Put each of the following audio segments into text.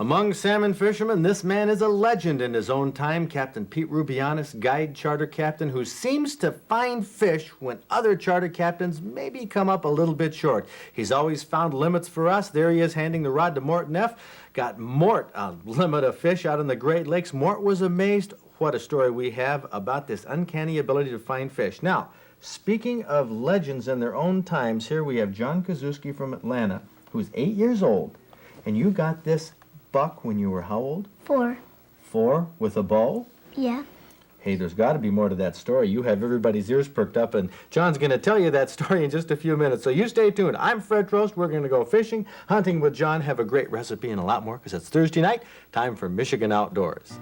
Among salmon fishermen, this man is a legend in his own time, Captain Pete Ruboyianes, guide charter captain, who seems to find fish when other charter captains maybe come up a little bit short. He's always found limits for us. There he is handing the rod to Mort Neff. Got Mort a limit of fish out in the Great Lakes. Mort was amazed. What a story we have about this uncanny ability to find fish. Now, speaking of legends in their own times, here we have John Kuzewski from Atlanta, who's 8 years old, and you got this buck when you were how old? 4. 4 with a bow? Yeah. Hey, there's got to be more to that story. You have everybody's ears perked up, and John's going to tell you that story in just a few minutes. So you stay tuned. I'm Fred Trost. We're going to go fishing, hunting with John, have a great recipe and a lot more, because it's Thursday night, time for Michigan Outdoors.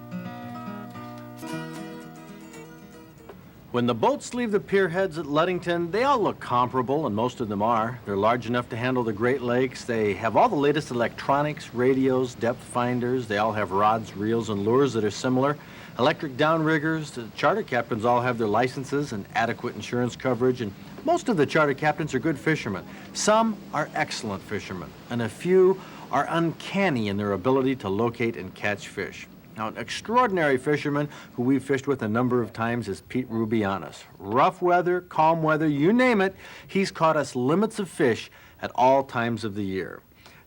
When the boats leave the pier heads at Ludington, they all look comparable, and most of them are. They're large enough to handle the Great Lakes. They have all the latest electronics, radios, depth finders. They all have rods, reels, and lures that are similar. Electric downriggers. The charter captains all have their licenses and adequate insurance coverage, and most of the charter captains are good fishermen. Some are excellent fishermen, and a few are uncanny in their ability to locate and catch fish. Now, an extraordinary fisherman who we've fished with a number of times is Pete Ruboyianes. Rough weather, calm weather, you name it, he's caught us limits of fish at all times of the year.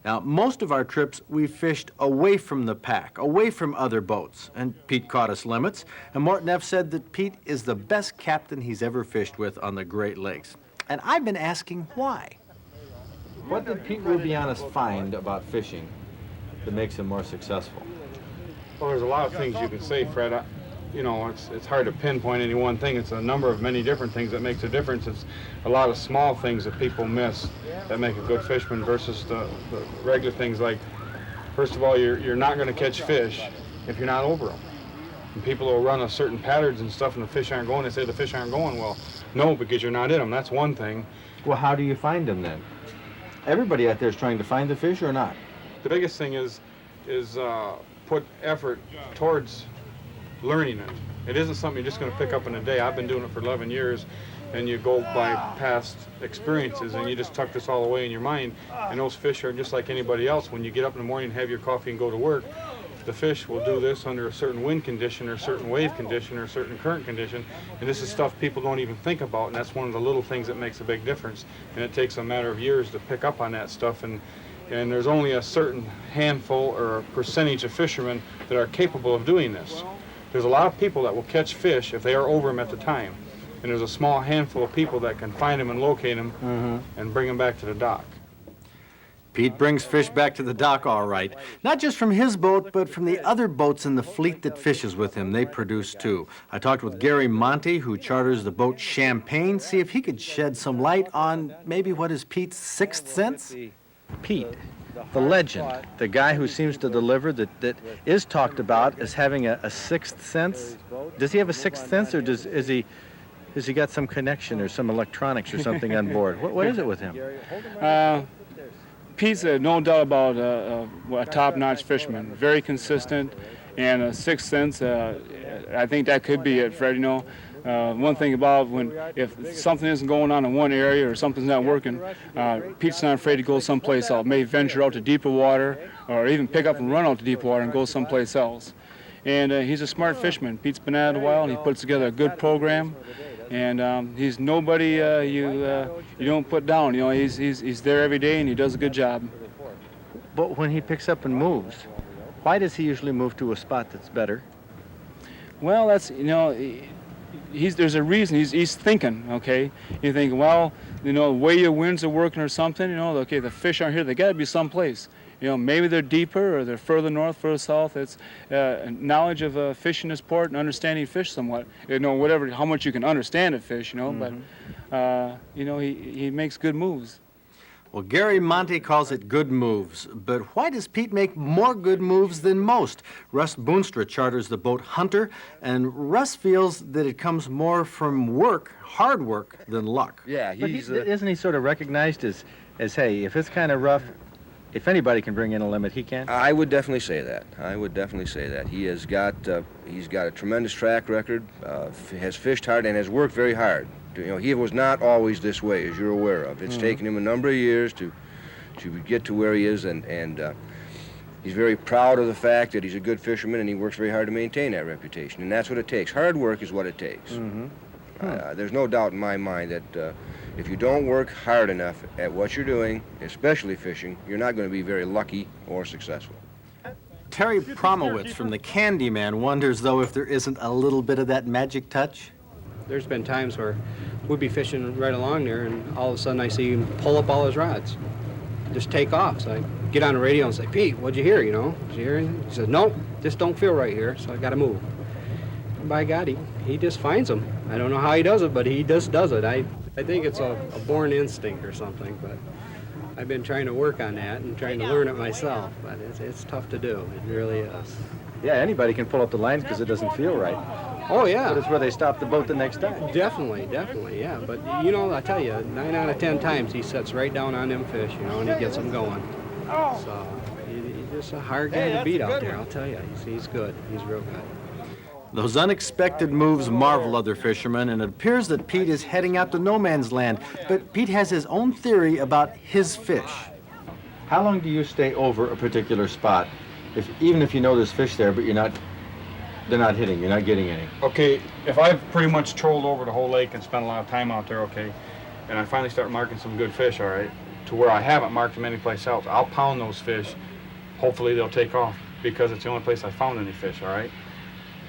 Now, most of our trips, we've fished away from the pack, away from other boats, and Pete caught us limits. And Mort Neff said that Pete is the best captain he's ever fished with on the Great Lakes. And I've been asking why. What did Pete Ruboyianes find about fishing that makes him more successful? Well, there's a lot of things you can say, Fred. You know, it's hard to pinpoint any one thing. It's a number of many different things that makes a difference. It's a lot of small things that people miss that make a good fisherman versus the regular things like, first of all, you're not going to catch fish if you're not over them. And people will run a certain patterns and stuff and the fish aren't going. They say the fish aren't going. Well, no, because you're not in them. That's one thing. Well, how do you find them then? Everybody out there is trying to find the fish or not? The biggest thing is put effort towards learning it. It isn't something you're just going to pick up in a day. I've been doing it for 11 years, and you go by past experiences, and you just tuck this all away in your mind, and those fish are just like anybody else. When you get up in the morning, have your coffee, and go to work, the fish will do this under a certain wind condition, or a certain wave condition, or a certain current condition, and this is stuff people don't even think about, and that's one of the little things that makes a big difference, and it takes a matter of years to pick up on that stuff, and there's only a certain handful or a percentage of fishermen that are capable of doing this. There's a lot of people that will catch fish if they are over them at the time. And there's a small handful of people that can find them and locate them and bring them back to the dock. Pete brings fish back to the dock all right. Not just from his boat, but from the other boats in the fleet that fishes with him. They produce too. I talked with Gary Monte, who charters the boat Champagne, see if he could shed some light on maybe what is Pete's sixth sense? Pete, the legend, the guy who seems to deliver, that is talked about as having a sixth sense. Does he have a sixth sense, or has he got some connection or some electronics or something on board? What is it with him? Pete's no doubt about a top-notch fisherman, very consistent, and a sixth sense. I think that could be it, Fred. You know, one thing about if something isn't going on in one area or something's not working, Pete's not afraid to go someplace else. May venture out to deeper water, or even pick up and run out to deep water and go someplace else. And he's a smart fisherman. Pete's been at it a while, and he puts together a good program. And he's nobody you don't put down. You know, he's there every day, and he does a good job. But when he picks up and moves, why does he usually move to a spot that's better? Well, that's, you know, there's a reason. He's thinking, okay? You think, well, you know, the way your winds are working or something, you know, okay, the fish aren't here. They got to be someplace. You know, maybe they're deeper or they're further north, further south. It's knowledge of fishing is sport and understanding fish somewhat. You know, whatever, how much you can understand a fish, you know, but, you know, he makes good moves. Well, Gary Monte calls it good moves, but why does Pete make more good moves than most? Russ Boonstra charters the boat Hunter, and Russ feels that it comes more from work, hard work, than luck. Yeah, isn't he sort of recognized as hey, if it's kind of rough, if anybody can bring in a limit, he can? I would definitely say that. I would definitely say that. He has got, he's got a tremendous track record, has fished hard, and has worked very hard. You know, he was not always this way, as you're aware of. It's taken him a number of years to get to where he is, and He's very proud of the fact that he's a good fisherman, and he works very hard to maintain that reputation. And that's what it takes. Hard work is what it takes. There's no doubt in my mind that if you don't work hard enough at what you're doing, especially fishing, you're not going to be very lucky or successful. Terry Promowitz from the Candyman wonders, though, if there isn't a little bit of that magic touch. There's been times where we'd be fishing right along there, and all of a sudden I see him pull up all his rods, just take off. So I get on the radio and say, "Pete, what'd you hear, you know? Did you hear anything?" He said, "No, just don't feel right here, so I got to move." And by God, he just finds them. I don't know how he does it, but he just does it. I think it's a born instinct or something, but I've been trying to work on that and trying to learn it myself, but it's tough to do. It really is. Yeah, anybody can pull up the lines because it doesn't feel right. Oh, yeah. But it's where they stop the boat the next time. Definitely, yeah. But, you know, I tell you, 9 out of 10 times he sets right down on them fish, you know, and he gets them going. So he's just a hard guy to beat out there, I'll tell you. He's good. He's real good. Those unexpected moves marvel other fishermen, and it appears that Pete is heading out to no man's land. But Pete has his own theory about his fish. How long do you stay over a particular spot, even if you know there's fish there, but they're not hitting, you're not getting any? Okay, if I've pretty much trolled over the whole lake and spent a lot of time out there, okay, and I finally start marking some good fish, all right, to where I haven't marked them anyplace else, I'll pound those fish. Hopefully they'll take off because it's the only place I found any fish, all right?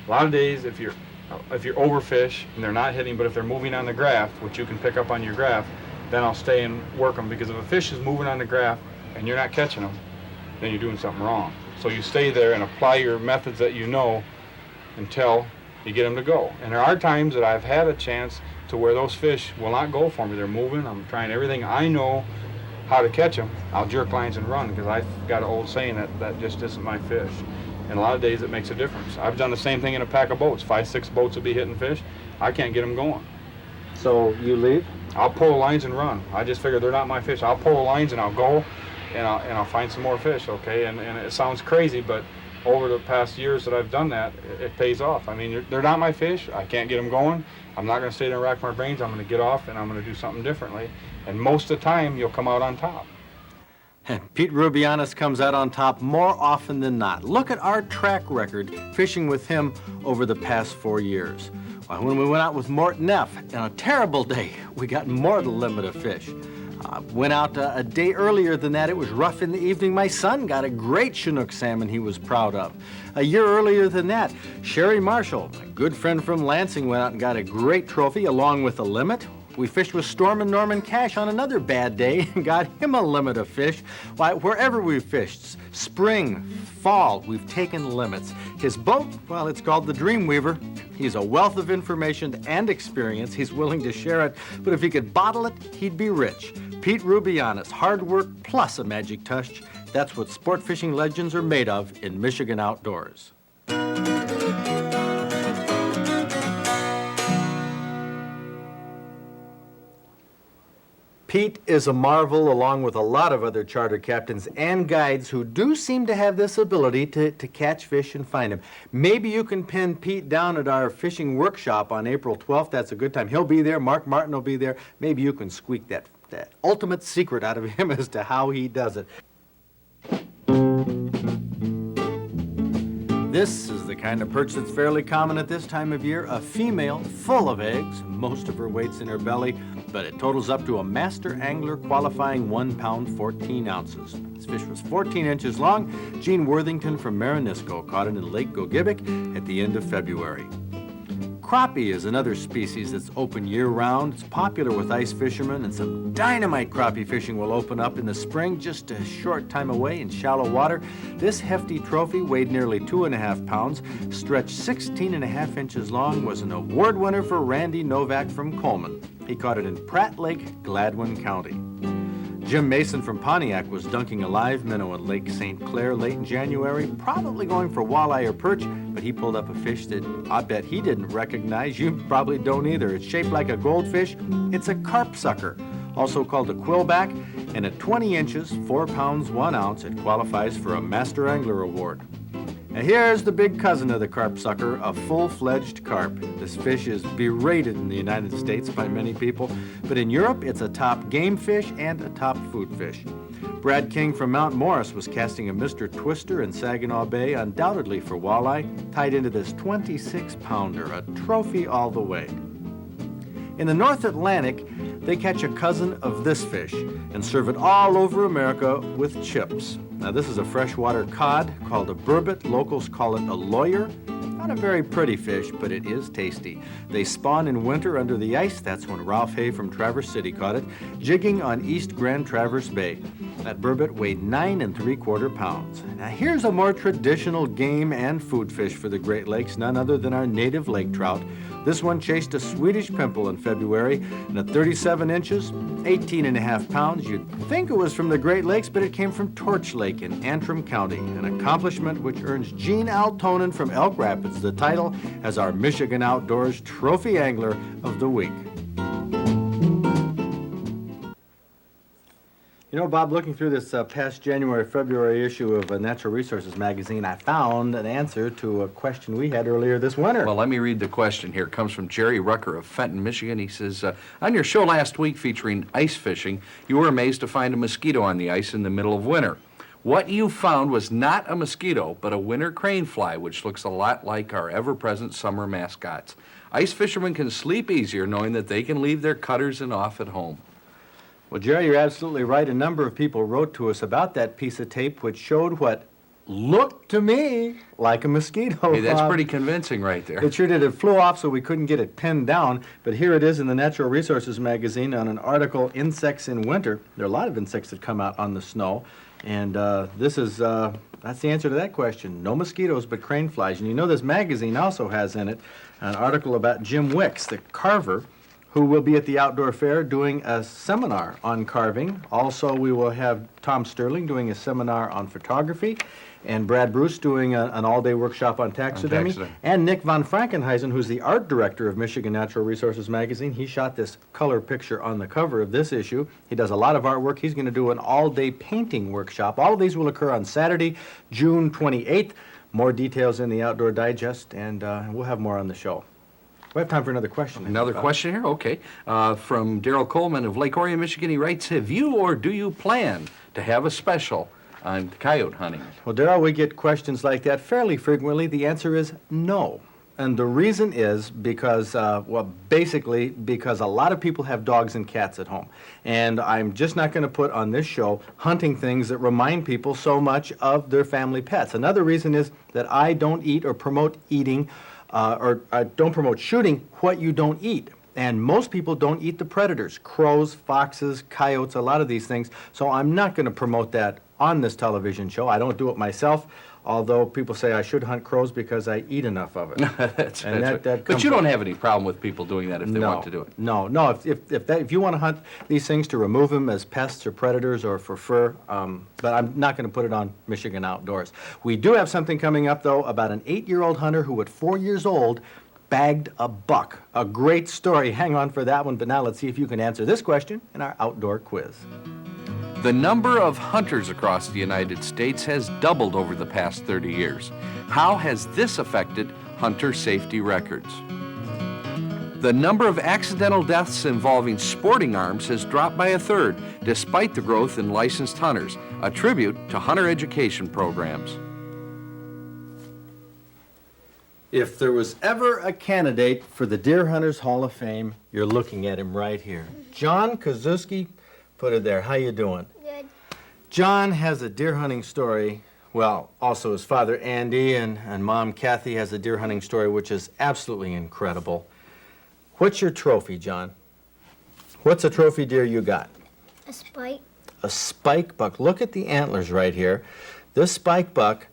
A lot of days, if you're overfish and they're not hitting, but if they're moving on the graph, which you can pick up on your graph, then I'll stay and work them, because if a fish is moving on the graph and you're not catching them, then you're doing something wrong. So you stay there and apply your methods that you know until you get them to go. And there are times that I've had a chance to where those fish will not go for me. They're moving. I'm trying everything I know how to catch them. I'll jerk lines and run, because I've got an old saying that just isn't my fish. And a lot of days it makes a difference. I've done the same thing in a pack of boats. 5, 6 boats will be hitting fish. I can't get them going. So you leave? I'll pull the lines and run. I just figure they're not my fish. I'll pull the lines and I'll go, and I'll find some more fish, okay? And it sounds crazy, but over the past years that I've done that, it pays off. I mean, they're not my fish. I can't get them going. I'm not going to stay there and rack my brains. I'm going to get off, and I'm going to do something differently. And most of the time, you'll come out on top. Pete Ruboyianes comes out on top more often than not. Look at our track record fishing with him over the past 4 years. When we went out with Mort Neff on a terrible day, we got more than a limit of fish. Went out a day earlier than that. It was rough in the evening. My son got a great Chinook salmon he was proud of. A year earlier than that, Sherry Marshall, a good friend from Lansing, went out and got a great trophy along with a limit. We fished with Storm and Norman Cash on another bad day and got him a limit of fish. Why, wherever we've fished, spring, fall, we've taken limits. His boat, well, it's called the Dreamweaver. He's a wealth of information and experience. He's willing to share it, but if he could bottle it, he'd be rich. Pete Ruboyianes, hard work plus a magic touch. That's what sport fishing legends are made of in Michigan outdoors. Pete is a marvel, along with a lot of other charter captains and guides who do seem to have this ability to catch fish and find them. Maybe you can pin Pete down at our fishing workshop on April 12th. That's a good time. He'll be there. Mark Martin will be there. Maybe you can squeak that ultimate secret out of him as to how he does it. This is the kind of perch that's fairly common at this time of year. A female full of eggs, most of her weight's in her belly, but it totals up to a master angler qualifying 1 pound 14 ounces. This fish was 14 inches long. Gene Worthington from Marinisco caught it in Lake Gogebic at the end of February. Crappie is another species that's open year-round. It's popular with ice fishermen, and some dynamite crappie fishing will open up in the spring just a short time away in shallow water. This hefty trophy weighed nearly 2.5 pounds, stretched 16.5 inches long, was an award winner for Randy Novak from Coleman. He caught it in Pratt Lake, Gladwin County. Jim Mason from Pontiac was dunking a live minnow in Lake St. Clair late in January, probably going for walleye or perch, but he pulled up a fish that I bet he didn't recognize. You probably don't either. It's shaped like a goldfish. It's a carp sucker, also called a quillback, and at 20 inches, 4 pounds, 1 ounce, it qualifies for a Master Angler Award. Now here's the big cousin of the carp sucker, a full-fledged carp. This fish is berated in the United States by many people, but in Europe it's a top game fish and a top food fish. Brad King from Mount Morris was casting a Mr. Twister in Saginaw Bay, undoubtedly for walleye, tied into this 26-pounder, a trophy all the way. In the North Atlantic, they catch a cousin of this fish and serve it all over America with chips. Now this is a freshwater cod called a burbot. Locals call it a lawyer. Not a very pretty fish, but it is tasty. They spawn in winter under the ice. That's when Ralph Hay from Traverse City caught it, jigging on East Grand Traverse Bay. That burbot weighed 9 3/4 pounds. Now here's a more traditional game and food fish for the Great Lakes, none other than our native lake trout. This one chased a Swedish pimple in February, and at 37 inches, 18.5 pounds. You'd think it was from the Great Lakes, but it came from Torch Lake in Antrim County, an accomplishment which earns Gene Altonen from Elk Rapids the title as our Michigan Outdoors Trophy Angler of the Week. You know, Bob, looking through this past January-February issue of Natural Resources magazine, I found an answer to a question we had earlier this winter. Well, let me read the question here. It comes from Jerry Rucker of Fenton, Michigan. He says, on your show last week featuring ice fishing, you were amazed to find a mosquito on the ice in the middle of winter. What you found was not a mosquito, but a winter crane fly, which looks a lot like our ever-present summer mascots. Ice fishermen can sleep easier knowing that they can leave their cutters and off at home. Well, Jerry, you're absolutely right. A number of people wrote to us about that piece of tape which showed what looked to me like a mosquito. Hey, that's pretty convincing right there. It sure did. It flew off so we couldn't get it pinned down, but here it is in the Natural Resources magazine on an article, Insects in Winter. There are a lot of insects that come out on the snow, and that's the answer to that question. No mosquitoes, but crane flies. And you know this magazine also has in it an article about Jim Wicks, the carver, who will be at the outdoor fair doing a seminar on carving. Also, we will have Tom Sterling doing a seminar on photography, and Brad Bruce doing an all-day workshop on taxidermy, and Nick von Frankenheisen, who's the art director of Michigan Natural Resources magazine. He shot this color picture on the cover of this issue. He does a lot of artwork. He's going to do an all-day painting workshop. All of these will occur on Saturday, June 28th. More details in the Outdoor Digest, and we'll have more on the show. We have time for another question. Another question here? Okay. From Darrell Coleman of Lake Orion, Michigan, he writes, have you or do you plan to have a special on coyote hunting? Well, Darrell, we get questions like that fairly frequently. The answer is no. And the reason is because, basically because a lot of people have dogs and cats at home. And I'm just not going to put on this show hunting things that remind people so much of their family pets. Another reason is that I don't eat or promote eating or I don't promote shooting what you don't eat. And most people don't eat the predators, crows, foxes, coyotes, a lot of these things. So I'm not going to promote that on this television show. I don't do it myself, although people say I should hunt crows because I eat enough of it. But you don't have any problem with people doing that if they want to do it? No. If you want to hunt these things to remove them as pests or predators or for fur, but I'm not going to put it on Michigan Outdoors. We do have something coming up, though, about an 8-year-old hunter who at 4 years old bagged a buck. A great story. Hang on for that one, but now let's see if you can answer this question in our outdoor quiz. The number of hunters across the United States has doubled over the past 30 years. How has this affected hunter safety records? The number of accidental deaths involving sporting arms has dropped by 1/3, despite the growth in licensed hunters, a tribute to hunter education programs. If there was ever a candidate for the Deer Hunters Hall of Fame, you're looking at him right here. John Kuzewski, put it there. How you doing? Good. John has a deer hunting story. Well, also his father Andy and mom Kathy has a deer hunting story which is absolutely incredible. What's your trophy, John? What's a trophy deer you got? A spike. A spike buck. Look at the antlers right here. This spike buck,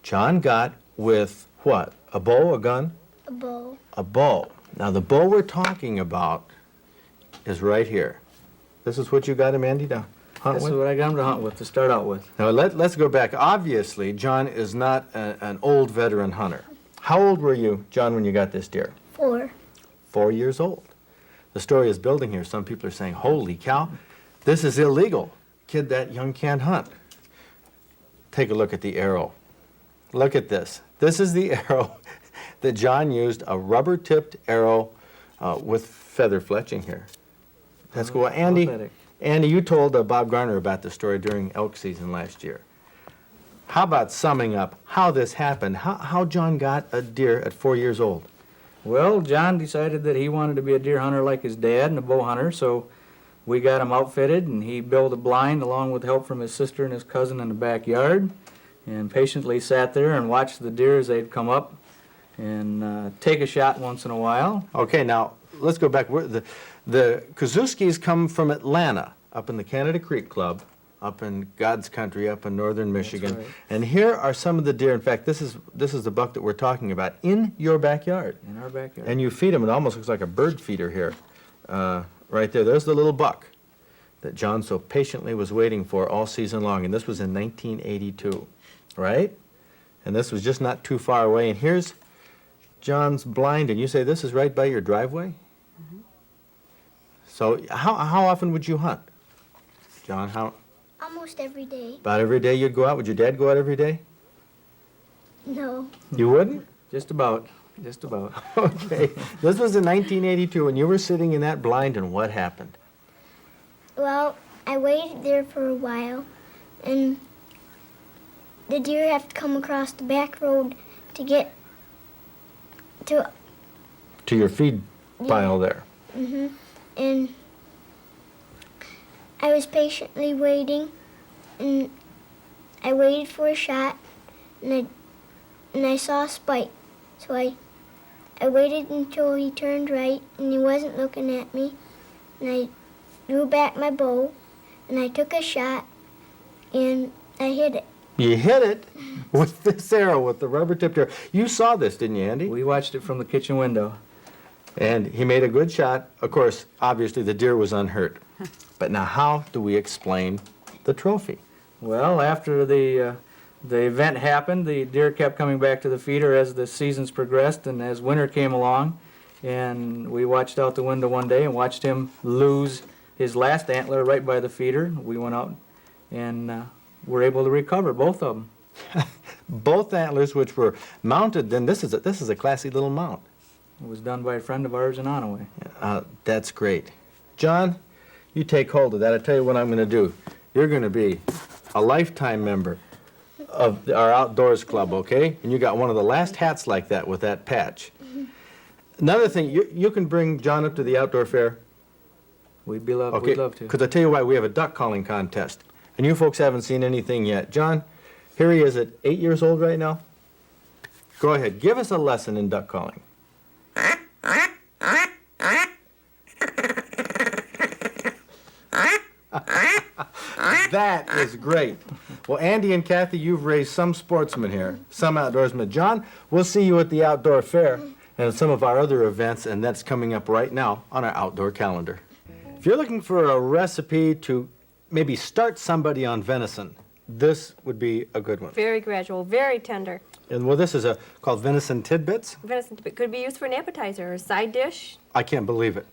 John got with what? A bow, a gun? A bow. A bow. Now the bow we're talking about is right here. This is what you got him, Andy, to hunt This with? is what I got him to hunt with, to start out with. Now let's go back. Obviously, John is not an old veteran hunter. How old were you, John, when you got this deer? 4. 4 years old. The story is building here. Some people are saying, holy cow, this is illegal. Kid that young can't hunt. Take a look at the arrow. Look at this. This is the arrow that John used, a rubber-tipped arrow with feather fletching here. That's cool. Andy, you told Bob Garner about the story during elk season last year. How about summing up how this happened, how John got a deer at 4 years old? Well, John decided that he wanted to be a deer hunter like his dad and a bow hunter, so we got him outfitted, and he built a blind along with help from his sister and his cousin in the backyard, and patiently sat there and watched the deer as they'd come up and take a shot once in a while. Okay, now let's go back. The Kuzewskis come from Atlanta, up in the Canada Creek Club, up in God's country, up in northern Michigan. right. And here are some of the deer. In fact, this is the buck that we're talking about in your backyard. In our backyard. And you feed him. It almost looks like a bird feeder here. Right there. There's the little buck that John so patiently was waiting for all season long. And this was in 1982, right? And this was just not too far away. And here's John's blind. And you say this is right by your driveway? Mm-hmm. So how often would you hunt? John, how? Almost every day. About every day you'd go out? Would your dad go out every day? No. You wouldn't? Just about. Just about. Okay. This was in 1982, and you were sitting in that blind, and what happened? Well, I waited there for a while, and the deer have to come across the back road to get to. To your feed pile there. And I was waiting, and I waited for a shot, and I saw a spike. So I waited until he turned right, and he wasn't looking at me, and I drew back my bow, and I took a shot, and I hit it. You hit it with this arrow, with the rubber-tipped arrow. You saw this, didn't you, Andy? We watched it from the kitchen window. And he made a good shot. Of course, obviously, the deer was unhurt. But now, how do we explain the trophy? Well, after the event happened, the deer kept coming back to the feeder as the seasons progressed and as winter came along. And we watched out the window one day and watched him lose his last antler right by the feeder. We went out and were able to recover both of them. Both antlers, which were mounted, then this is a classy little mount. It was done by a friend of ours in Onaway. That's great. John, you take hold of that. I'll tell you what I'm going to do. You're going to be a lifetime member of our outdoors club, okay? And you got one of the last hats like that with that patch. Another thing, you can bring John up to the outdoor fair. We'd love to. Because I tell you why, we have a duck calling contest. And you folks haven't seen anything yet. John, here he is at 8 years old right now. Go ahead, give us a lesson in duck calling. That is great. Well, Andy and Kathy, you've raised some sportsmen here, some outdoorsmen. John, we'll see you at the outdoor fair and at some of our other events, and that's coming up right now on our outdoor calendar. If you're looking for a recipe to maybe start somebody on venison, this would be a good one. Very gradual, very tender. And well, this is called Venison Tidbits. Venison tidbit could be used for an appetizer or a side dish. I can't believe it.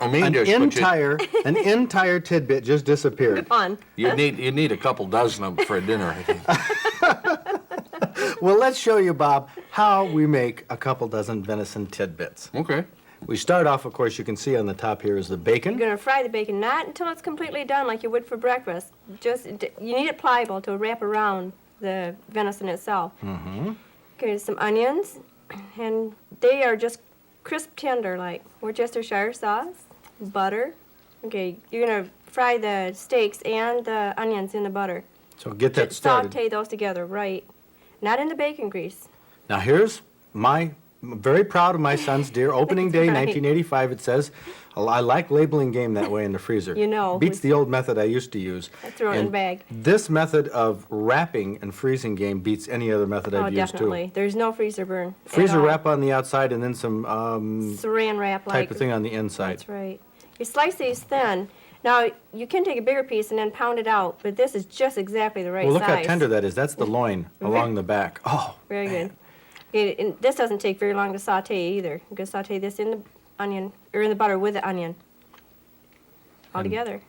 I mean, An entire tidbit just disappeared. Fun. you need a couple dozen of them for a dinner, I think. Well, let's show you, Bob, how we make a couple dozen venison tidbits. Okay. We start off, of course, you can see on the top here is the bacon. You're going to fry the bacon, not until it's completely done like you would for breakfast. Just, you need it pliable to wrap around the venison itself. Mm-hmm. Okay, some onions, and they are just crisp tender like Worcestershire sauce, butter. Okay, you're going to fry the steaks and the onions in the butter. So get that Just started. saute those together, right. Not in the bacon grease. Now here's I'm very proud of my son's deer. Opening day, Right. 1985, it says. I like labeling game that way in the freezer. You know. Beats the old method I used to use. I throw it in And a bag. This method of wrapping and freezing game beats any other method Oh, I've used definitely. There's no freezer burn. too. at Freezer all. wrap on the outside and then some Saran wrap like. type of thing on the inside. That's right. You slice these thin. Now, you can take a bigger piece and then pound it out, but this is just exactly the right Well, look size. how tender that is. That's the loin along the back. Oh, Very man. good. Okay, and this doesn't take very long to saute either. You can saute this in the onion, or in the butter with the onion. All together.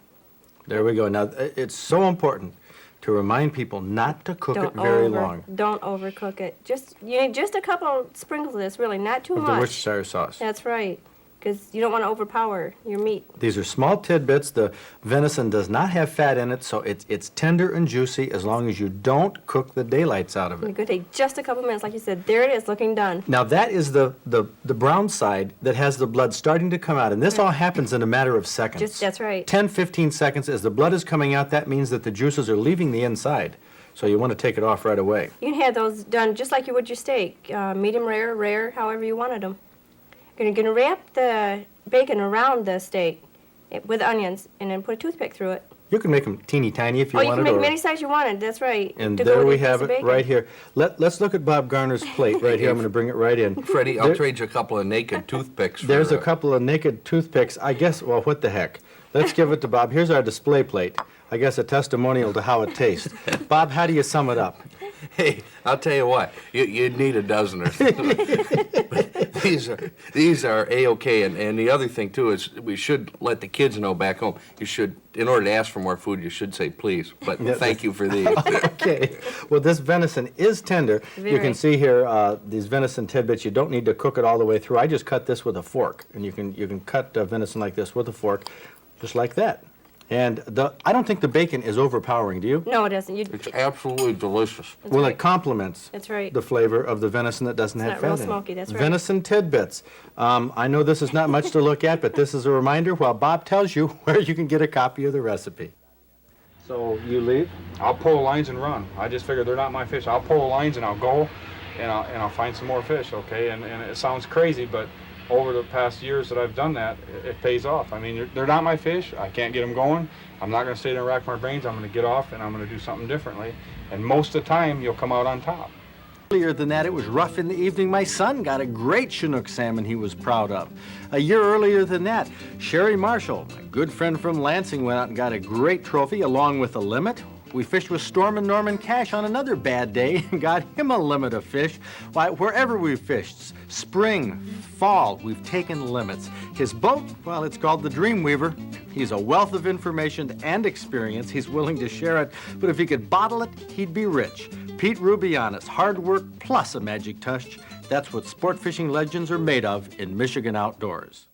There we go. Now, it's so important to remind people not to cook it very long. Don't overcook it. You need just a couple sprinkles of this, really, not too Of much. the Worcestershire sauce. That's right, because you don't want to overpower your meat. These are small tidbits. The venison does not have fat in it, so it's tender and juicy as long as you don't cook the daylights out of You're it. going to take just a couple minutes, like you said. There it is, looking done. Now that is the brown side that has the blood starting to come out, and this all happens in a matter of seconds. That's right. 10, 15 seconds. As the blood is coming out, that means that the juices are leaving the inside. So you want to take it off right away. You can have those done just like you would your steak, medium rare, however you wanted them. You're going to wrap the bacon around the steak with onions and then put a toothpick through it. You can make them teeny tiny if you You wanted. can make them any size you wanted, that's right. And to there go with we a piece have of it bacon. right here. Let's look at Bob Garner's plate right here. I'm going to bring it right in. Freddie, I'll There- trade you a couple of naked toothpicks. There's for, a couple of naked toothpicks. I guess, well, what the heck. Let's give it to Bob. Here's our display plate. I guess a testimonial to how it tastes. Bob, how do you sum it up? Hey, I'll tell you what, you'd need a dozen or so. These are A-OK, and the other thing, too, is we should let the kids know back home. You should, in order to ask for more food, you should say please, but thank you for these. Okay. Well, this venison is tender. You Very. can see here these venison tidbits. You don't need to cook it all the way through. I just cut this with a fork, and you can cut venison like this with a fork, just like that. And I don't think the bacon is overpowering, do you? No, it doesn't. It's absolutely delicious. That's Well, right. it complements That's right. the flavor of the venison that doesn't have not fat real in it. smoky, that's right. Venison tidbits. I know this is not much to look at, but this is a reminder while Bob tells you where you can get a copy of the recipe. So you leave? I'll pull the lines and run. I just figure they're not my fish. I'll pull the lines and I'll go, and I'll find some more fish, okay? And it sounds crazy, but over the past years that I've done that, it pays off. I mean, they're not my fish. I can't get them going. I'm not going to stay there and rack my brains. I'm going to get off, and I'm going to do something differently. And most of the time, you'll come out on top. Earlier than that, it was rough in the evening. My son got a great Chinook salmon he was proud of. A year earlier than that, Sherry Marshall, a good friend from Lansing, went out and got a great trophy along with a limit. We fished with Storm and Norman Cash on another bad day and got him a limit of fish. Why, wherever we've fished, spring, fall, we've taken limits. His boat, well, it's called the Dreamweaver. He's a wealth of information and experience. He's willing to share it, but if he could bottle it, he'd be rich. Pete Ruboyianes, hard work plus a magic touch. That's what sport fishing legends are made of in Michigan Outdoors.